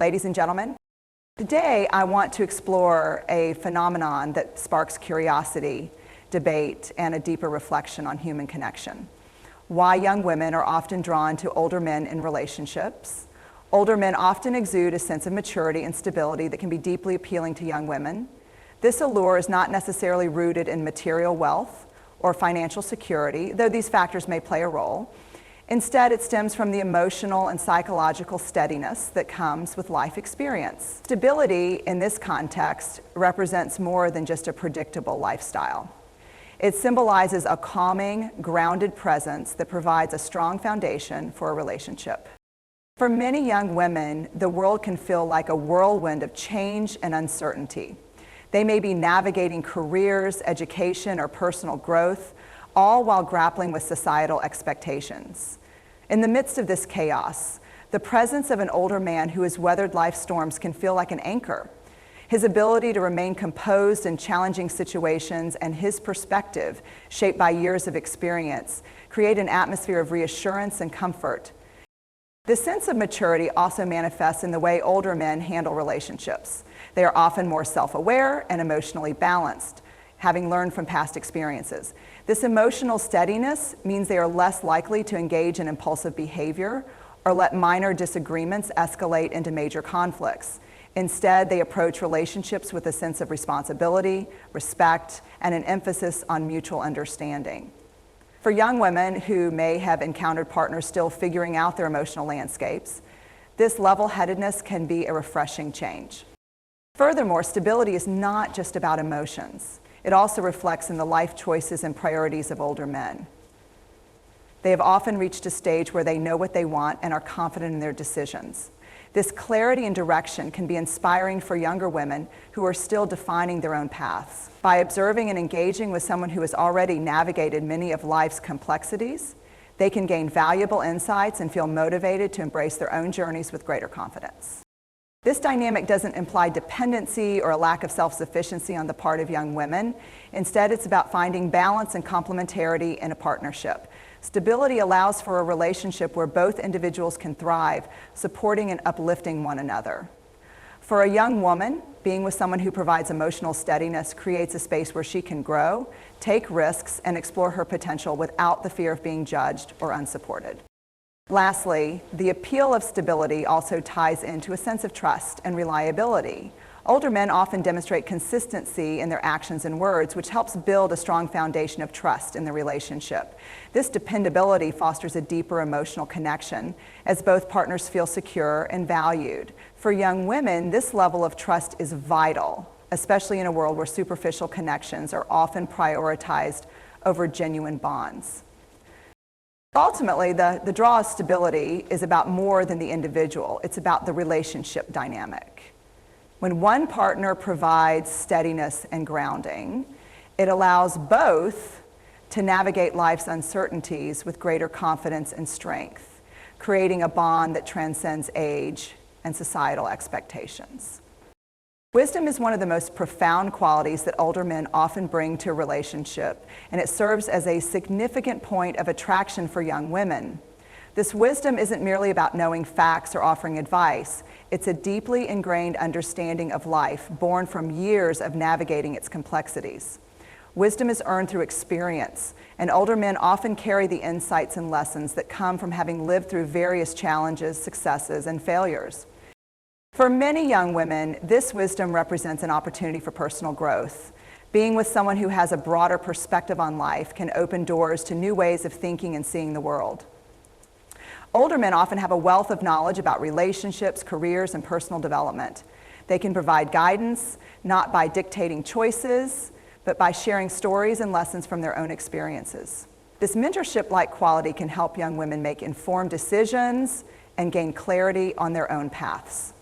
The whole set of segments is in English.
Ladies and gentlemen, today I want to explore a phenomenon that sparks curiosity, debate, and a deeper reflection on human connection. Why young women are often drawn to older men in relationships. Older men often exude a sense of maturity and stability that can be deeply appealing to young women. This allure is not necessarily rooted in material wealth or financial security, though these factors may play a role. Instead, it stems from the emotional and psychological steadiness that comes with life experience. Stability in this context represents more than just a predictable lifestyle. It symbolizes a calming, grounded presence that provides a strong foundation for a relationship. For many young women, the world can feel like a whirlwind of change and uncertainty. They may be navigating careers, education, or personal growth, all while grappling with societal expectations. In the midst of this chaos, the presence of an older man who has weathered life's storms can feel like an anchor. His ability to remain composed in challenging situations and his perspective, shaped by years of experience, create an atmosphere of reassurance and comfort. This sense of maturity also manifests in the way older men handle relationships. They are often more self-aware and emotionally balanced, having learned from past experiences. This emotional steadiness means they are less likely to engage in impulsive behavior or let minor disagreements escalate into major conflicts. Instead, they approach relationships with a sense of responsibility, respect, and an emphasis on mutual understanding. For young women who may have encountered partners still figuring out their emotional landscapes, this level-headedness can be a refreshing change. Furthermore, stability is not just about emotions. It also reflects in the life choices and priorities of older men. They have often reached a stage where they know what they want and are confident in their decisions. This clarity and direction can be inspiring for younger women who are still defining their own paths. By observing and engaging with someone who has already navigated many of life's complexities, they can gain valuable insights and feel motivated to embrace their own journeys with greater confidence. This dynamic doesn't imply dependency or a lack of self-sufficiency on the part of young women. Instead, it's about finding balance and complementarity in a partnership. Stability allows for a relationship where both individuals can thrive, supporting and uplifting one another. For a young woman, being with someone who provides emotional steadiness creates a space where she can grow, take risks, and explore her potential without the fear of being judged or unsupported. Lastly, the appeal of stability also ties into a sense of trust and reliability. Older men often demonstrate consistency in their actions and words, which helps build a strong foundation of trust in the relationship. This dependability fosters a deeper emotional connection as both partners feel secure and valued. For young women, this level of trust is vital, especially in a world where superficial connections are often prioritized over genuine bonds. Ultimately, the draw of stability is about more than the individual. It's about the relationship dynamic. When one partner provides steadiness and grounding, it allows both to navigate life's uncertainties with greater confidence and strength, creating a bond that transcends age and societal expectations. Wisdom is one of the most profound qualities that older men often bring to a relationship, and it serves as a significant point of attraction for young women. This wisdom isn't merely about knowing facts or offering advice. It's a deeply ingrained understanding of life, born from years of navigating its complexities. Wisdom is earned through experience, and older men often carry the insights and lessons that come from having lived through various challenges, successes, and failures. For many young women, this wisdom represents an opportunity for personal growth. Being with someone who has a broader perspective on life can open doors to new ways of thinking and seeing the world. Older men often have a wealth of knowledge about relationships, careers, and personal development. They can provide guidance, not by dictating choices, but by sharing stories and lessons from their own experiences. This mentorship-like quality can help young women make informed decisions and gain clarity on their own paths.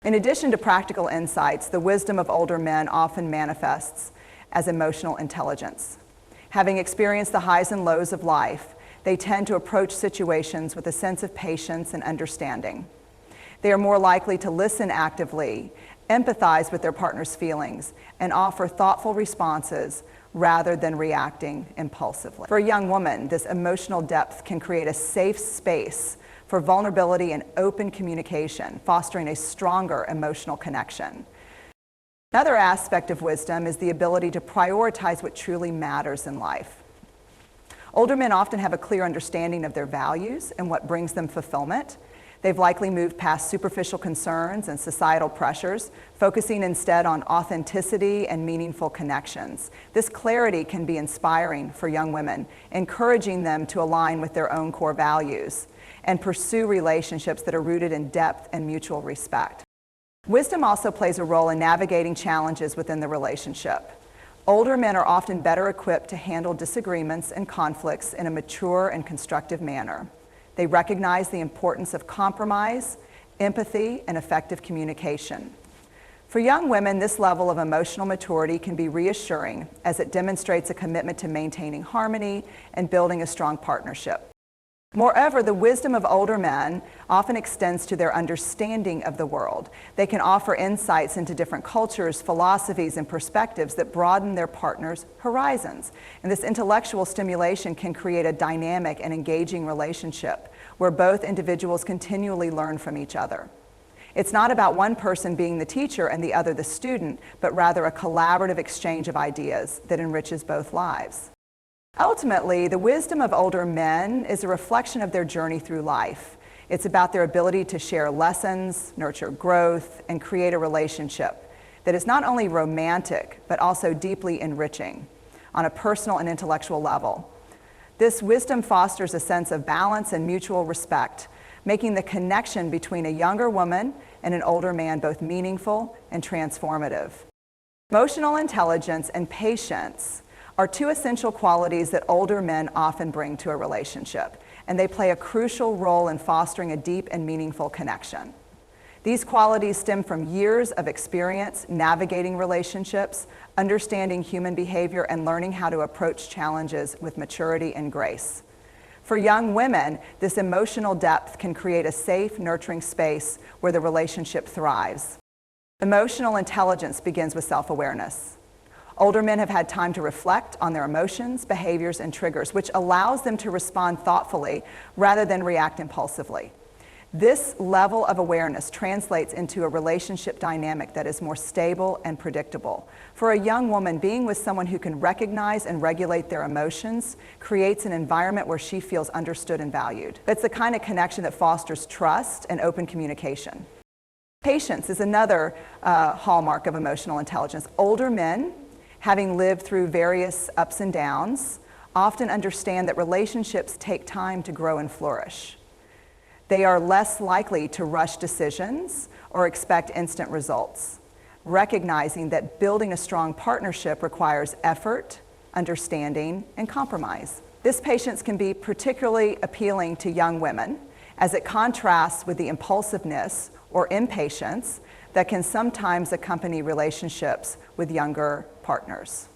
In addition to practical insights, the wisdom of older men often manifests as emotional intelligence. Having experienced the highs and lows of life, they tend to approach situations with a sense of patience and understanding. They are more likely to listen actively, empathize with their partner's feelings, and offer thoughtful responses rather than reacting impulsively. For a young woman, this emotional depth can create a safe space for vulnerability and open communication, fostering a stronger emotional connection. Another aspect of wisdom is the ability to prioritize what truly matters in life. Older men often have a clear understanding of their values and what brings them fulfillment. They've likely moved past superficial concerns and societal pressures, focusing instead on authenticity and meaningful connections. This clarity can be inspiring for young women, encouraging them to align with their own core values and pursue relationships that are rooted in depth and mutual respect. Wisdom also plays a role in navigating challenges within the relationship. Older men are often better equipped to handle disagreements and conflicts in a mature and constructive manner. They recognize the importance of compromise, empathy, and effective communication. For young women, this level of emotional maturity can be reassuring as it demonstrates a commitment to maintaining harmony and building a strong partnership. Moreover, the wisdom of older men often extends to their understanding of the world. They can offer insights into different cultures, philosophies, and perspectives that broaden their partner's horizons. And this intellectual stimulation can create a dynamic and engaging relationship where both individuals continually learn from each other. It's not about one person being the teacher and the other the student, but rather a collaborative exchange of ideas that enriches both lives. Ultimately, the wisdom of older men is a reflection of their journey through life. It's about their ability to share lessons, nurture growth, and create a relationship that is not only romantic, but also deeply enriching on a personal and intellectual level. This wisdom fosters a sense of balance and mutual respect, making the connection between a younger woman and an older man both meaningful and transformative. Emotional intelligence and patience are two essential qualities that older men often bring to a relationship, and they play a crucial role in fostering a deep and meaningful connection. These qualities stem from years of experience navigating relationships, understanding human behavior, and learning how to approach challenges with maturity and grace. For young women, this emotional depth can create a safe, nurturing space where the relationship thrives. Emotional intelligence begins with self-awareness. Older men have had time to reflect on their emotions, behaviors, and triggers, which allows them to respond thoughtfully rather than react impulsively. This level of awareness translates into a relationship dynamic that is more stable and predictable. For a young woman, being with someone who can recognize and regulate their emotions creates an environment where she feels understood and valued. It's the kind of connection that fosters trust and open communication. Patience is another hallmark of emotional intelligence. Older men, having lived through various ups and downs, often understand that relationships take time to grow and flourish. They are less likely to rush decisions or expect instant results, recognizing that building a strong partnership requires effort, understanding, and compromise. This patience can be particularly appealing to young women as it contrasts with the impulsiveness or impatience that can sometimes accompany relationships with younger partners.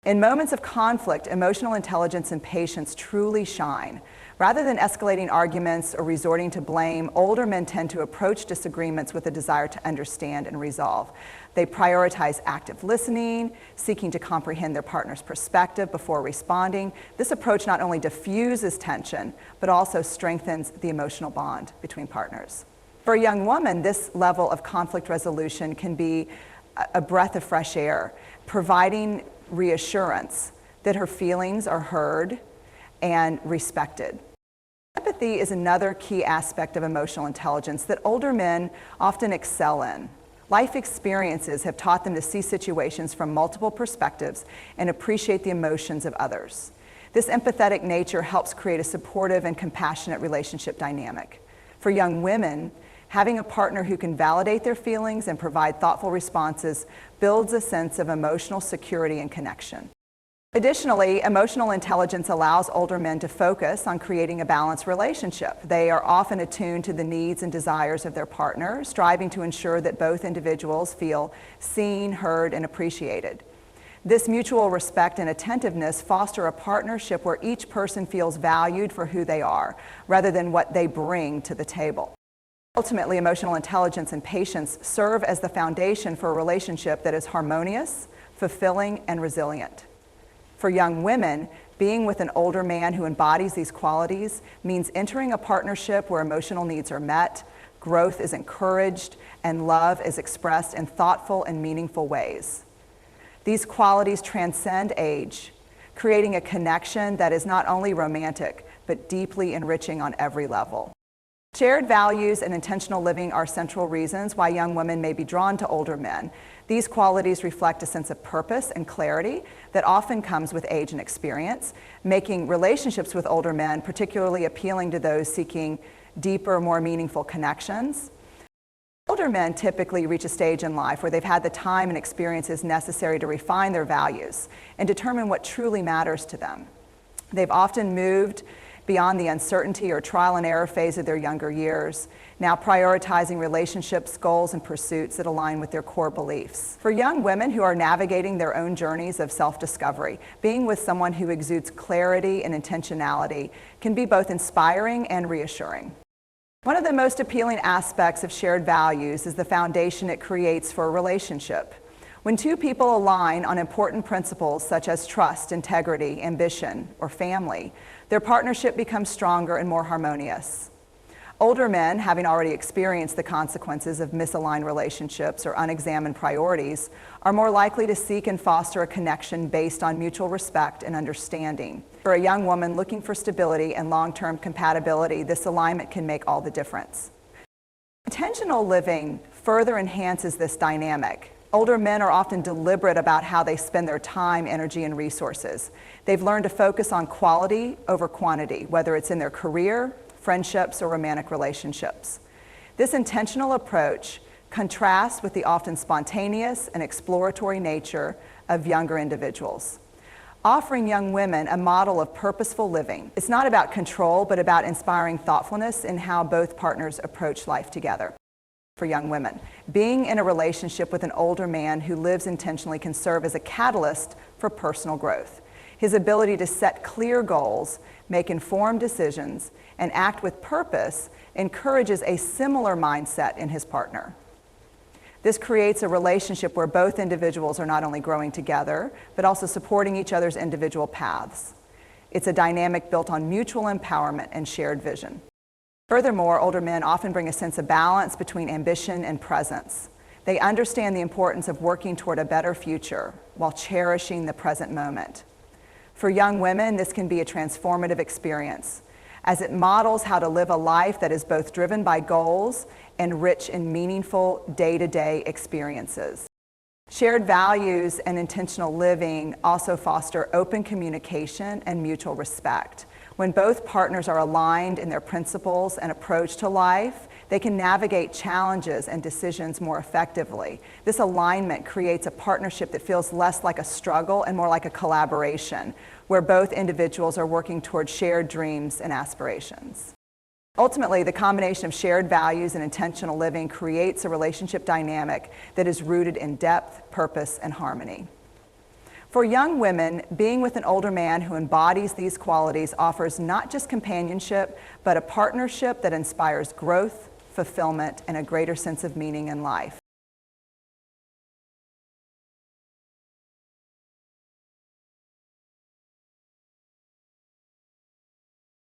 In moments of conflict, emotional intelligence and patience truly shine. Rather than escalating arguments or resorting to blame, older men tend to approach disagreements with a desire to understand and resolve. They prioritize active listening, seeking to comprehend their partner's perspective before responding. This approach not only diffuses tension, but also strengthens the emotional bond between partners. For a young woman, this level of conflict resolution can be a breath of fresh air, providing reassurance that her feelings are heard and respected. Empathy is another key aspect of emotional intelligence that older men often excel in. Life experiences have taught them to see situations from multiple perspectives and appreciate the emotions of others. This empathetic nature helps create a supportive and compassionate relationship dynamic. For young women, having a partner who can validate their feelings and provide thoughtful responses builds a sense of emotional security and connection. Additionally, emotional intelligence allows older men to focus on creating a balanced relationship. They are often attuned to the needs and desires of their partner, striving to ensure that both individuals feel seen, heard, and appreciated. This mutual respect and attentiveness foster a partnership where each person feels valued for who they are, rather than what they bring to the table. Ultimately, emotional intelligence and patience serve as the foundation for a relationship that is harmonious, fulfilling, and resilient. For young women, Being with an older man who embodies these qualities means entering a partnership where emotional needs are met, growth is encouraged, and love is expressed in thoughtful and meaningful ways. These qualities transcend age, creating a connection that is not only romantic, but deeply enriching on every level. Shared values and intentional living are central reasons why young women may be drawn to older men. These qualities reflect a sense of purpose and clarity that often comes with age and experience, making relationships with older men particularly appealing to those seeking deeper, more meaningful connections. Older men typically reach a stage in life where they've had the time and experiences necessary to refine their values and determine what truly matters to them. They've often moved beyond the uncertainty or trial and error phase of their younger years, now prioritizing relationships, goals, and pursuits that align with their core beliefs. For young women who are navigating their own journeys of self-discovery, being with someone who exudes clarity and intentionality can be both inspiring and reassuring. One of the most appealing aspects of shared values is the foundation it creates for a relationship. When two people align on important principles such as trust, integrity, ambition, or family, their partnership becomes stronger and more harmonious. Older men, having already experienced the consequences of misaligned relationships or unexamined priorities, are more likely to seek and foster a connection based on mutual respect and understanding. For a young woman looking for stability and long-term compatibility, this alignment can make all the difference. Intentional living further enhances this dynamic. Older men are often deliberate about how they spend their time, energy, and resources. They've learned to focus on quality over quantity, whether it's in their career, friendships, or romantic relationships. This intentional approach contrasts with the often spontaneous and exploratory nature of younger individuals, offering young women a model of purposeful living. It's not about control, but about inspiring thoughtfulness in how both partners approach life together. For young women, being in a relationship with an older man who lives intentionally can serve as a catalyst for personal growth. His ability to set clear goals, make informed decisions, and act with purpose encourages a similar mindset in his partner. This creates a relationship where both individuals are not only growing together, but also supporting each other's individual paths. It's a dynamic built on mutual empowerment and shared vision. Furthermore, older men often bring a sense of balance between ambition and presence. They understand the importance of working toward a better future while cherishing the present moment. For young women, this can be a transformative experience, as it models how to live a life that is both driven by goals and rich in meaningful day-to-day experiences. Shared values and intentional living also foster open communication and mutual respect. When both partners are aligned in their principles and approach to life, they can navigate challenges and decisions more effectively. This alignment creates a partnership that feels less like a struggle and more like a collaboration, where both individuals are working toward shared dreams and aspirations. Ultimately, the combination of shared values and intentional living creates a relationship dynamic that is rooted in depth, purpose, and harmony. For young women, being with an older man who embodies these qualities offers not just companionship, but a partnership that inspires growth, fulfillment, and a greater sense of meaning in life.